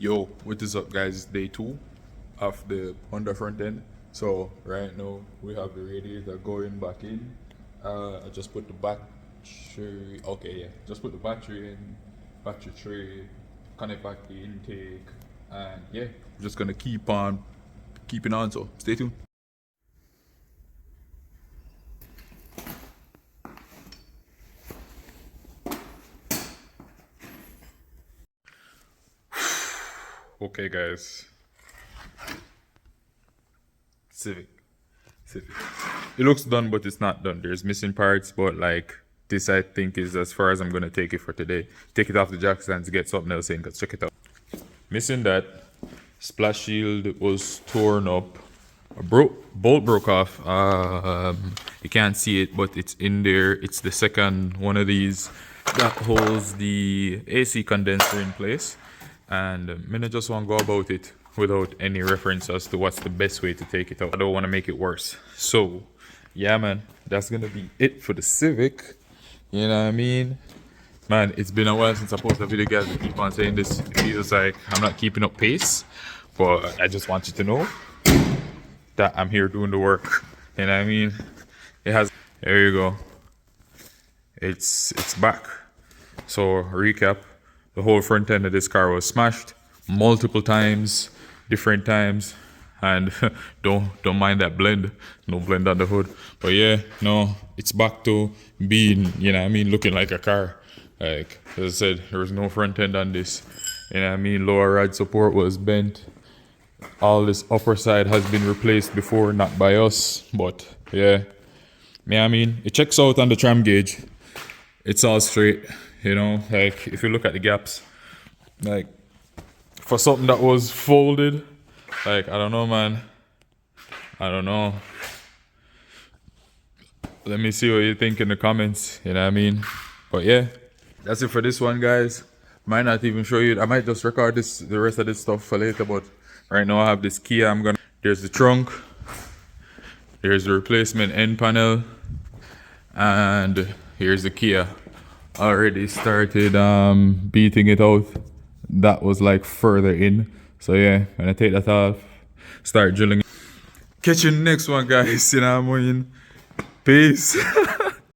Yo, what is up, guys? Day 2 of the Honda front end. So right now we have the radiator going back in. I just put the battery. Okay, yeah, just put the battery in, battery tray, connect back the intake, and yeah, we're just gonna keeping on. So stay tuned. Okay, guys. Civic. It looks done, but it's not done. There's missing parts, but like this, I think is as far as I'm gonna take it for today. Take it off the jack stand to get something else in. Cause check it out. Missing that. Splash shield was torn up. Bolt broke off. You can't see it, but it's in there. It's the second one of these that holds the AC condenser in place. And I just want to go about it without any reference as to what's the best way to take it out. I don't want to make it worse. So, yeah, man, that's gonna be it for the Civic. You know what I mean? Man, it's been a while since I posted a video, guys. I keep on saying this. It feels like I'm not keeping up pace, but I just want you to know that I'm here doing the work. You know what I mean? There you go. It's back. So, recap. The whole front end of this car was smashed multiple times, different times, and don't mind that blend. No blend on the hood. But yeah, no, it's back to being, you know what I mean, looking like a car. Like, as I said, there was no front end on this. You know what I mean? Lower ride support was bent. All this upper side has been replaced before, not by us, but yeah. I mean, it checks out on the tram gauge. It's all straight. You know, like if you look at the gaps, like for something that was folded, like I don't know, man. I don't know. Let me see what you think in the comments. You know what I mean? But yeah, that's it for this one, guys. Might not even show you. I might just record the rest of this stuff for later. But right now I have this Kia. There's the trunk. There's the replacement end panel, and here's the Kia. Already started beating it out. That was like further in. So yeah, when I take that off, start drilling. Catch you next one, guys. You know what I mean? Peace.